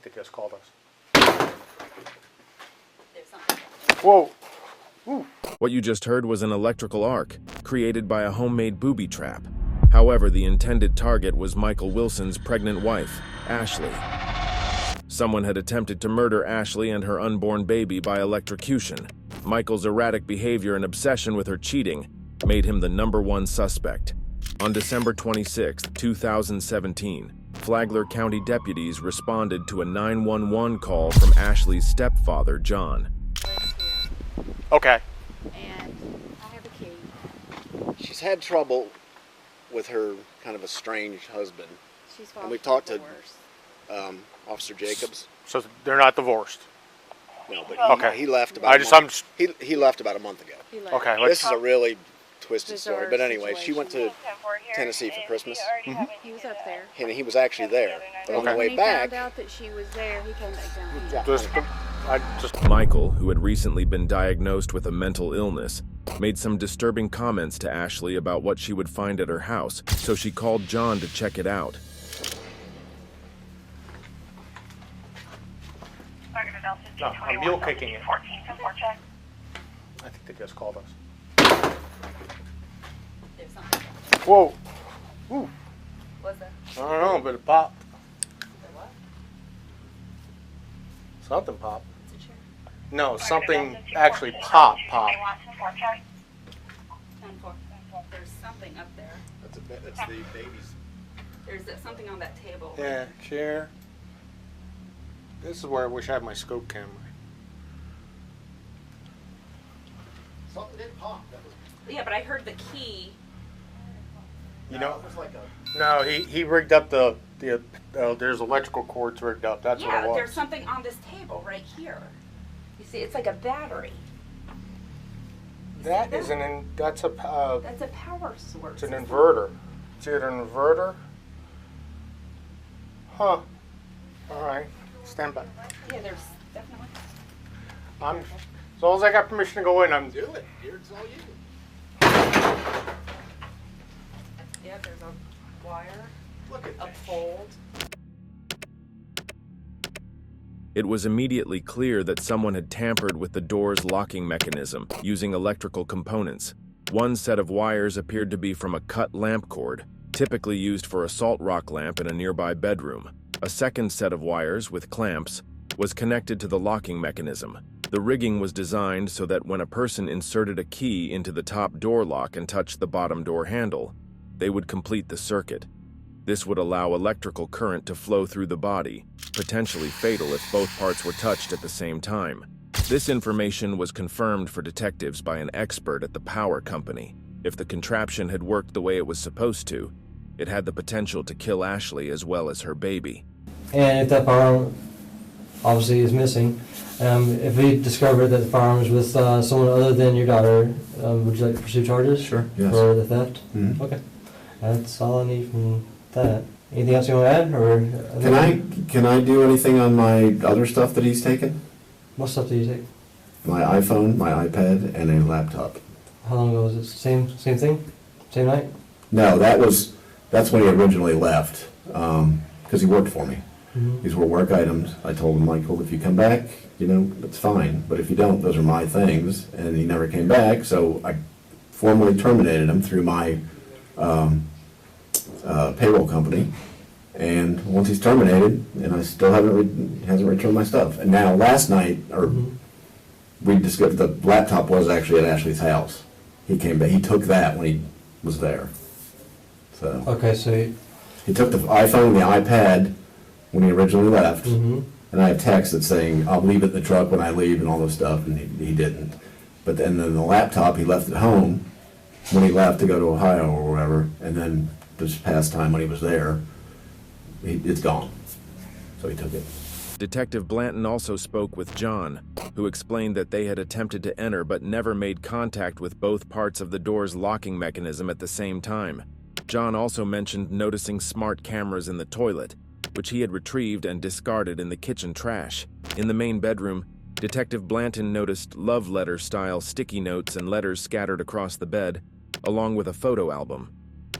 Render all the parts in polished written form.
they just called us. Whoa. Ooh. What you just heard was an electrical arc created by a homemade booby trap. However, the intended target was Michael Wilson's pregnant wife, Ashley. Someone had attempted to murder Ashley and her unborn baby by electrocution. Michael's erratic behavior and obsession with her cheating made him the #1 suspect. On December 26, 2017, Flagler County deputies responded to a 911 call from Ashley's stepfather, John. Okay. And I have a key. She's had trouble with her kind of estranged husband. She's And we filed talked for to divorce. Officer Jacobs. So they're not divorced. No, but Okay. he left about. He left about a month ago. He left. Okay. This is a really twisted Bizarre story, but anyway, she situation. went to Tennessee for Christmas, He was up there. and he was actually there. But on the Okay. way When he back, found out that she was there, he came back down. Michael, who had recently been diagnosed with a mental illness, made some disturbing comments to Ashley about what she would find at her house, so she called John to check it out. No, I'm mule kicking it. I think they just called us. There's something. Whoa. Ooh. What's that? I don't know, but it popped. The what? Something popped. It's a chair. No, something actually popped. 10-4. There's something up there. that's the baby's. There's something on that table. Yeah, chair. This is where I wish I had my scope camera. Something did pop. That was. Yeah, but I heard the key. You know, it was like a. no, he rigged up the there's electrical cords rigged up. That's what it Yeah, was. there's something on this table right here. You see, it's like a battery. That is that's a That's a power source. it's an inverter. Is it an inverter? Huh. All right. Stand by. Yeah, there's definitely. As long as I got permission to go in, I'm. Do it. It's all you. Yeah, there's a wire, Look at a that. fold. It was immediately clear that someone had tampered with the door's locking mechanism using electrical components. One set of wires appeared to be from a cut lamp cord, typically used for a salt rock lamp in a nearby bedroom. A second set of wires, with clamps, was connected to the locking mechanism. The rigging was designed so that when a person inserted a key into the top door lock and touched the bottom door handle, they would complete the circuit. This would allow electrical current to flow through the body, potentially fatal if both parts were touched at the same time. This information was confirmed for detectives by an expert at the power company. If the contraption had worked the way it was supposed to, it had the potential to kill Ashley as well as her baby. And if that firearm obviously is missing, if we discovered that the firearm is with someone other than your daughter, would you like to pursue charges? Sure, yes. For the theft? Mhm. Okay. That's all I need from that. Anything else you want to add? Or Can I do anything on my other stuff that he's taken? What stuff do you take? My iPhone, my iPad, and a laptop. How long ago was it? Same thing? Same night? No, that's when he originally left, because he worked for me. Mm-hmm. These were work items. I told him, Michael, if you come back, that's fine. But if you don't, those are my things. And he never came back, so I formally terminated him through my payroll company. And once he's terminated, and I still hasn't returned my stuff. And now last night, we discovered the laptop was actually at Ashley's house. He came back. He took that when he was there. So Okay, so he took the iPhone and the iPad when he originally left. mm-hmm. And I have text that's saying, I'll leave it in the truck when I leave and all this stuff, and he didn't. But then the laptop, he left at home when he left to go to Ohio or wherever, and then this past time when he was there, it's gone. So he took it. Detective Blanton also spoke with John, who explained that they had attempted to enter but never made contact with both parts of the door's locking mechanism at the same time. John also mentioned noticing smart cameras in the toilet, which he had retrieved and discarded in the kitchen trash. In the main bedroom, Detective Blanton noticed love letter-style sticky notes and letters scattered across the bed, along with a photo album.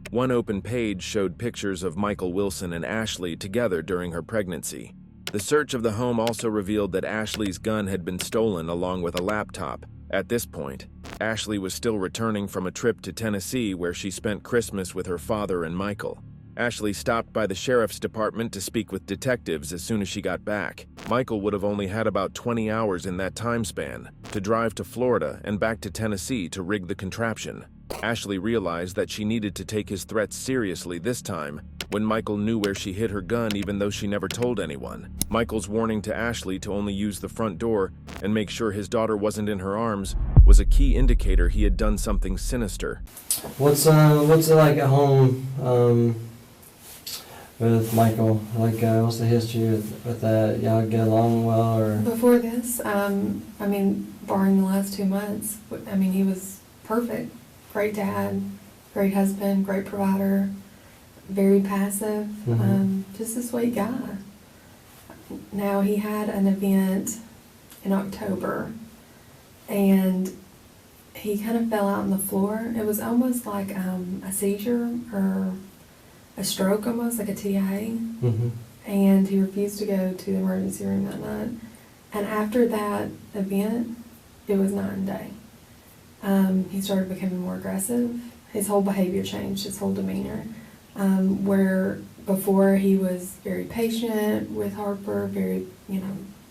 One open page showed pictures of Michael Wilson and Ashley together during her pregnancy. The search of the home also revealed that Ashley's gun had been stolen along with a laptop. At this point, Ashley was still returning from a trip to Tennessee where she spent Christmas with her father and Michael. Ashley stopped by the sheriff's department to speak with detectives as soon as she got back. Michael would have only had about 20 hours in that time span to drive to Florida and back to Tennessee to rig the contraption. Ashley realized that she needed to take his threats seriously this time when Michael knew where she hid her gun even though she never told anyone. Michael's warning to Ashley to only use the front door and make sure his daughter wasn't in her arms was a key indicator he had done something sinister. What's it like at home with Michael? Like, what's the history with that? Y'all get along well, or? Before this, barring the last 2 months, he was perfect. Great dad, great husband, great provider, very passive, just a sweet guy. Now, he had an event in October, and he kind of fell out on the floor. It was almost like a seizure or a stroke, almost like a TIA. And he refused to go to the emergency room that night. And after that event, it was night and day. He started becoming more aggressive. His whole behavior changed, his whole demeanor. Where before he was very patient with Harper, very,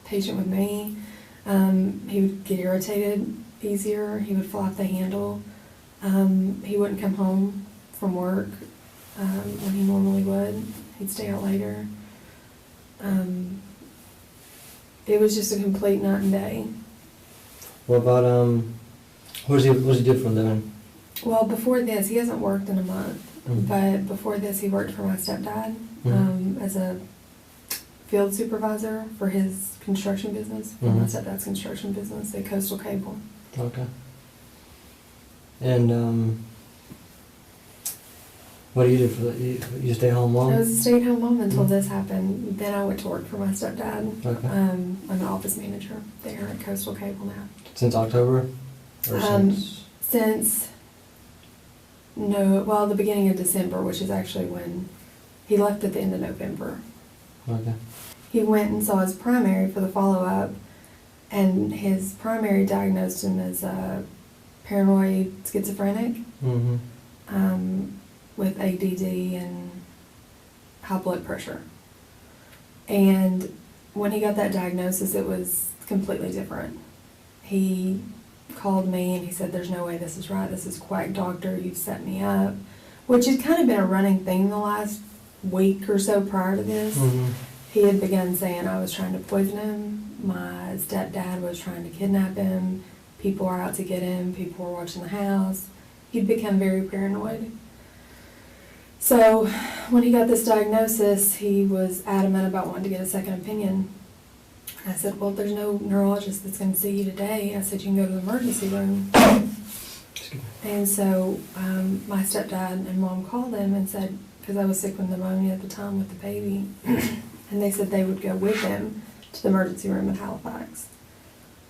patient with me. He would get irritated easier. He would fly off the handle. He wouldn't come home from work when he normally would. He'd stay out later. It was just a complete night and day. What about, what does he do for a living? Well, before this, he hasn't worked in a month, but before this, he worked for my stepdad as a field supervisor for his construction business, for my stepdad's construction business at Coastal Cable. Okay. And, what do you do for the, you stay home mom? I was a stay-at-home mom until this happened. Then I went to work for my stepdad. Okay. I'm an office manager there at Coastal Cable now. Since October? Or Since the beginning of December, which is actually when he left at the end of November. Okay. He went and saw his primary for the follow-up, and his primary diagnosed him as paranoid schizophrenic. With ADD and high blood pressure. And when he got that diagnosis, it was completely different. He called me and he said, "There's no way this is right. This is quack doctor. You've set me up," which had kind of been a running thing the last week or so prior to this. He had begun saying I was trying to poison him. My stepdad was trying to kidnap him. People were out to get him. People were watching the house. He'd become very paranoid. So when he got this diagnosis, he was adamant about wanting to get a second opinion. I said, "Well, there's no neurologist that's going to see you today." I said, "You can go to the emergency room." And so my stepdad and mom called him and said, because I was sick with pneumonia at the time with the baby, and they said they would go with him to the emergency room in Halifax.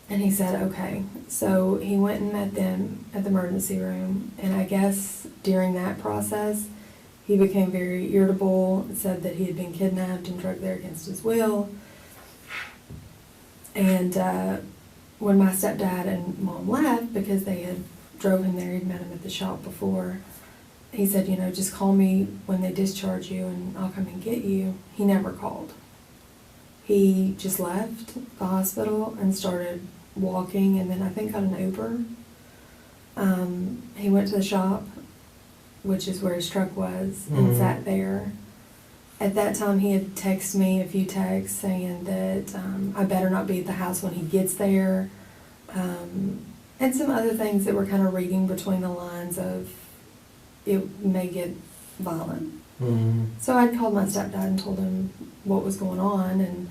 And he said, okay. So he went and met them at the emergency room, and I guess during that process, he became very irritable, said that he had been kidnapped and drugged there against his will. And when my stepdad and mom left, because they had drove him there, he'd met him at the shop before, he said, just call me when they discharge you and I'll come and get you. He never called. He just left the hospital and started walking, and then I think got an Uber. He went to the shop, which is where his truck was, and sat there. At that time, he had texted me a few texts saying that I better not be at the house when he gets there, and some other things that were kind of reading between the lines of it may get violent. So I called my stepdad and told him what was going on and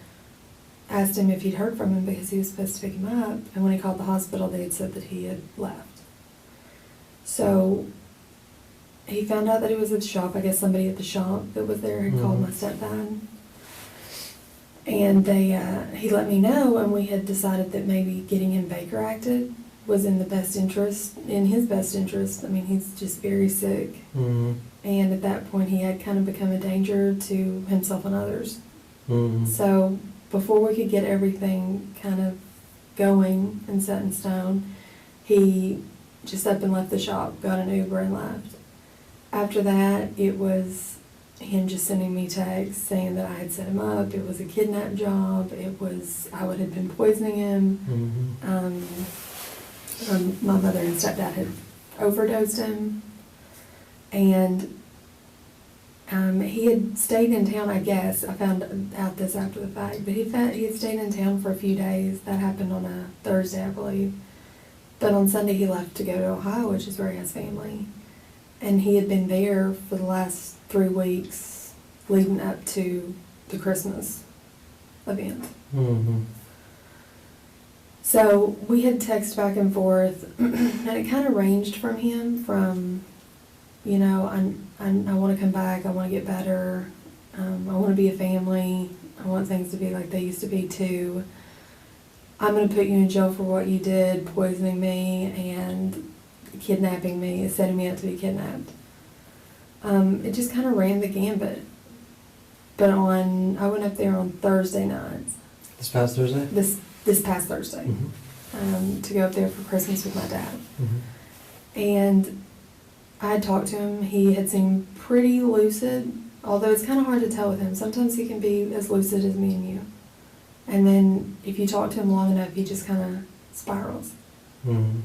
asked him if he'd heard from him because he was supposed to pick him up. And when he called the hospital, they had said that he had left. So he found out that he was at the shop. I guess somebody at the shop that was there had called my stepdad. And he let me know, and we had decided that maybe getting him Baker acted was in his best interest. I mean, he's just very sick. And at that point, he had kind of become a danger to himself and others. So before we could get everything kind of going and set in stone, he just up and left the shop, got an Uber and left. After that, it was him just sending me texts saying that I had set him up. It was a kidnap job. It was I had been poisoning him. My mother and stepdad had overdosed him, and he had stayed in town. I guess I found out this after the fact, but he had stayed in town for a few days. That happened on a Thursday, I believe. But on Sunday he left to go to Ohio, which is where he has family, and he had been there for the last 3 weeks leading up to the Christmas event. So we had text back and forth, and it kind of ranged from him from, you know, I want to come back, I want to get better, I want to be a family, I want things to be like they used to be too. I'm going to put you in jail for what you did, poisoning me and kidnapping me, setting me up to be kidnapped. It just kind of ran the gambit. But I went up there on Thursday nights. This past Thursday? This past Thursday. To go up there for Christmas with my dad. Mm-hmm. And I had talked to him. He had seemed pretty lucid, although it's kind of hard to tell with him. Sometimes he can be as lucid as me and you. And then if you talk to him long enough, he just kind of spirals. Mm-hmm.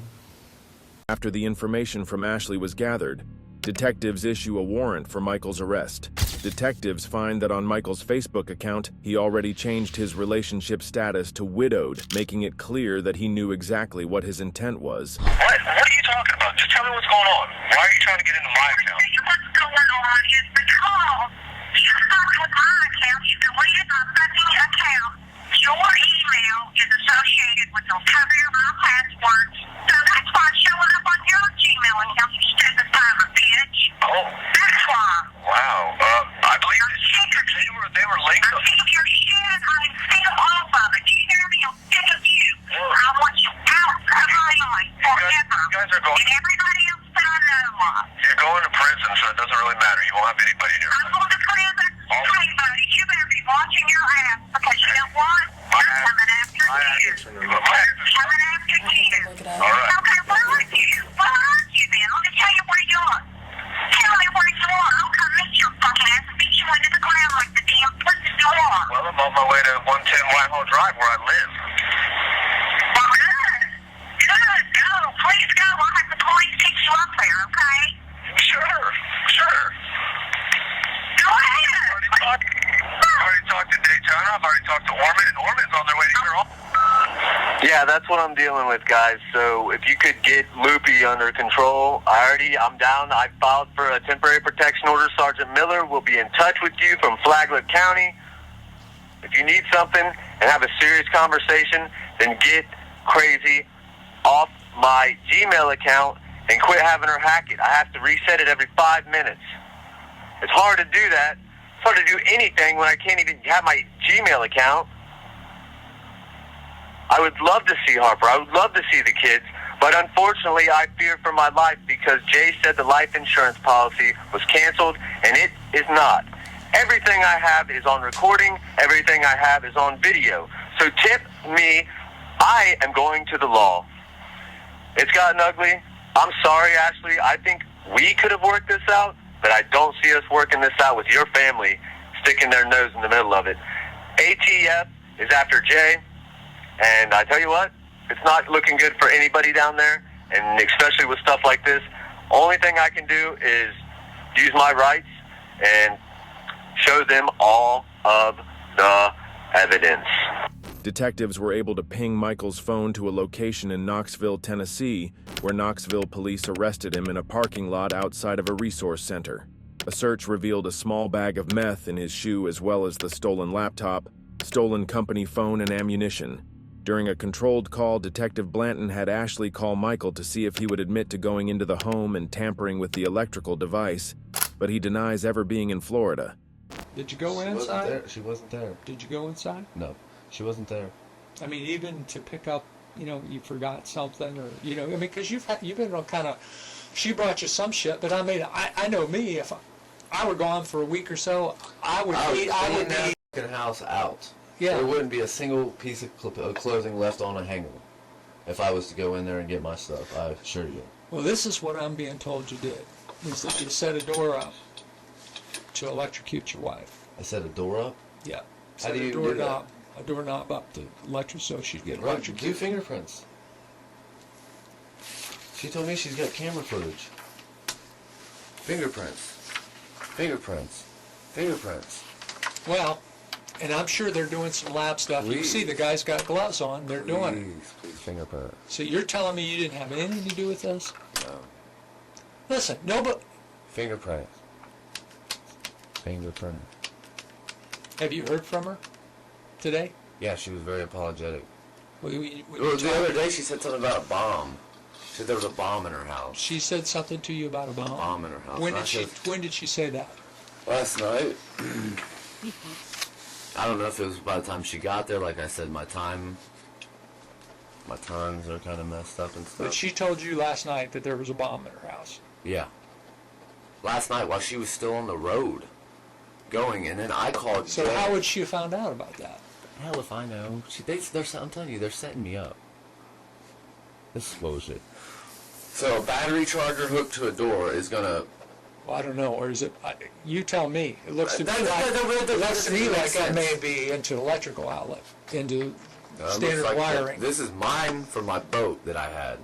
After the information from Ashley was gathered, detectives issue a warrant for Michael's arrest. Detectives find that on Michael's Facebook account, he already changed his relationship status to widowed, making it clear that he knew exactly what his intent was. What are you talking about? Just tell me what's going on. Why are you trying to get into my account? What's going on is because you fucked with my account, you deleted my fucking account. Your email is associated with a copy of my passwords, so that's why it's showing up on your Gmail account. You stupid son of a bitch. Oh. That's why. Wow. I believe they were linked. I'm sick of your shit. I'm sick of all of it. Do you hear me? I'm sick of you. I want you out of my life forever. You guys are going. And everybody else that I know of. You're going to prison, so it doesn't really matter. You won't have anybody in your I'm going to prison. Hey, buddy, you better be watching your ass, because you know what? They're coming after you. Coming after you. All right. Okay, where are you? Where are you then? Let me tell you where you are. Tell me where you are. I'll come meet your fucking ass and beat you into the ground like the damn pussy you are. Well, I'm on my way to 110 Whitehall Drive where I live. Well, good. Good. Go. Please go. I'll have the police pick you up there, okay? Sure. Go ahead. I've already talked to Daytona. I've already talked to Orman, and Orman's on their way to your home. Yeah, that's what I'm dealing with, guys. So if you could get Loopy under control, I'm down. I filed for a temporary protection order. Sergeant Miller will be in touch with you from Flagler County. If you need something and have a serious conversation, then get Crazy off my Gmail account and quit having her hack it. I have to reset it every 5 minutes. It's hard to do that. It's hard to do anything when I can't even have my Gmail account. I would love to see Harper. I would love to see the kids. But unfortunately, I fear for my life because Jay said the life insurance policy was canceled, and it is not. Everything I have is on recording. Everything I have is on video. So tip me. I am going to the law. It's gotten ugly. I'm sorry, Ashley. I think we could have worked this out, but I don't see us working this out with your family sticking their nose in the middle of it. ATF is after Jay. And I tell you what, it's not looking good for anybody down there, and especially with stuff like this. Only thing I can do is use my rights and show them all of the evidence. Detectives were able to ping Michael's phone to a location in Knoxville, Tennessee, where Knoxville police arrested him in a parking lot outside of a resource center. A search revealed a small bag of meth in his shoe, as well as the stolen laptop, stolen company phone, and ammunition. During a controlled call, Detective Blanton had Ashley call Michael to see if he would admit to going into the home and tampering with the electrical device, but he denies ever being in Florida. Did you go inside? She wasn't there. Did you go inside? No, she wasn't there. I mean, even to pick up, you forgot something, or because you've been on kind of. She brought you some shit, but I mean, I know me. If I were gone for a week or so, I would need the house out. Yeah. There wouldn't be a single piece of clothing left on a hanger if I was to go in there and get my stuff. I assure you. Well, this is what I'm being told you did. Is that you set a door up to electrocute your wife. I set a door up? Yeah. How Set do you a do doorknob. A doorknob up to electric so she'd get Right, electrocuted. do fingerprints. She told me she's got camera footage. Fingerprints. Fingerprints. Fingerprints. Well, and I'm sure they're doing some lab stuff. You can see the guy's got gloves on. They're doing it. Please, fingerprint. So you're telling me you didn't have anything to do with this? No. Listen, no, but Fingerprint. Fingerprint. have you heard from her today? Yeah, she was very apologetic. We The other day she said something about a bomb. She said there was a bomb in her house. She said something to you about a bomb? A bomb in her house. When And did I when did she say that? Last night. I don't know if it was by the time she got there. Like I said, my times are kind of messed up and stuff. But she told you last night that there was a bomb in her house. Yeah. Last night while she was still on the road going, and then I called. So Jay. how would she have found out about that? Hell if I know. I'm telling you, they're setting me up. This is bullshit. So a battery charger hooked to a door is gonna. Well, I don't know, or is it? You tell me. It looks to me That like makes it may sense. be into electrical outlet, into No, it standard looks like wiring. This is mine from my boat that I had.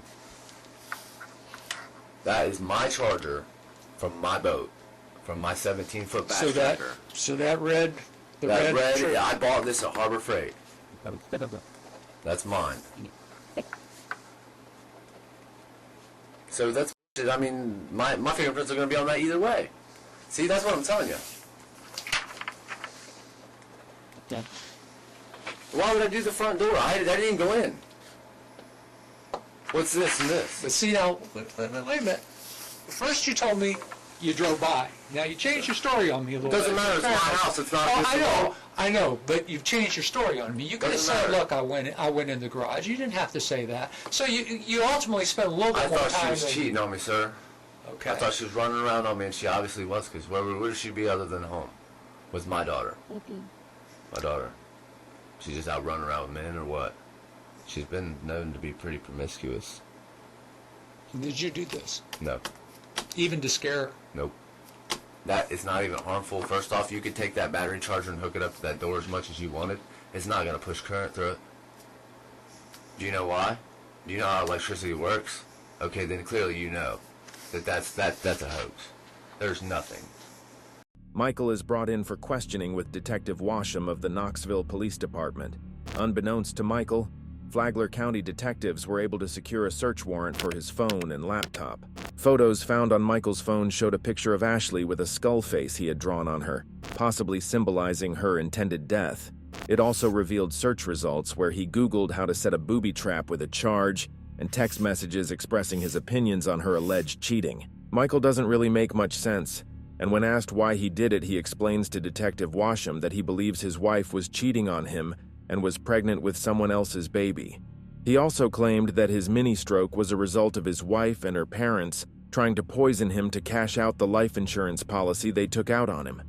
That is my charger from my boat, from my 17-foot So that, backtracker. so that red, the That red, trigger- I bought this at Harbor Freight. That's mine. So that's, I mean, my fingerprints are going to be on that either way. See, that's what I'm telling you. Yeah. Why would I do the front door? I didn't even go in. What's this and this? But see now, wait a minute. First you told me you drove by. Now you changed your story on me a little bit. Doesn't matter, it's my house, it's not this at all. I know, but you've changed your story on me. You could have Doesn't said, matter. look, I went in the garage. You didn't have to say that. So you ultimately spent a little bit I more thought she time was than... cheating on me, sir. Okay. I thought she was running around on me, and she obviously was, because where would she be other than home? With my daughter. My daughter. She's just out running around with men or what? She's been known to be pretty promiscuous. Did you do this? No. Even to scare her? Nope. That is not even harmful. First off, you could take that battery charger and hook it up to that door as much as you wanted. It's not going to push current through it. Do you know why? Do you know how electricity works? Okay, then clearly you know that's a hoax. There's nothing. Michael is brought in for questioning with Detective Washam of the Knoxville Police Department. Unbeknownst to Michael, Flagler County detectives were able to secure a search warrant for his phone and laptop. Photos found on Michael's phone showed a picture of Ashley with a skull face he had drawn on her, possibly symbolizing her intended death. It also revealed search results where he Googled how to set a booby trap with a charge and text messages expressing his opinions on her alleged cheating. Michael doesn't really make much sense, and when asked why he did it, he explains to Detective Washam that he believes his wife was cheating on him and was pregnant with someone else's baby. He also claimed that his mini-stroke was a result of his wife and her parents trying to poison him to cash out the life insurance policy they took out on him.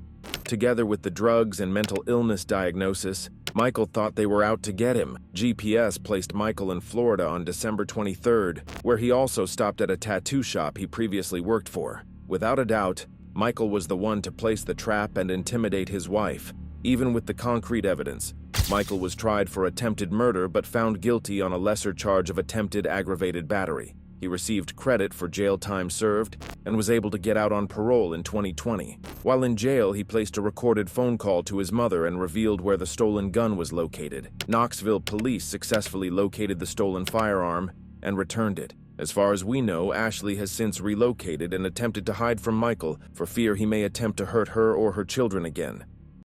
Together with the drugs and mental illness diagnosis, Michael thought they were out to get him. GPS placed Michael in Florida on December 23rd, where he also stopped at a tattoo shop he previously worked for. Without a doubt, Michael was the one to place the trap and intimidate his wife. Even with the concrete evidence, Michael was tried for attempted murder but found guilty on a lesser charge of attempted aggravated battery. He received credit for jail time served and was able to get out on parole in 2020. While in jail, he placed a recorded phone call to his mother and revealed where the stolen gun was located. Knoxville police successfully located the stolen firearm and returned it. As far as we know, Ashley has since relocated and attempted to hide from Michael for fear he may attempt to hurt her or her children again.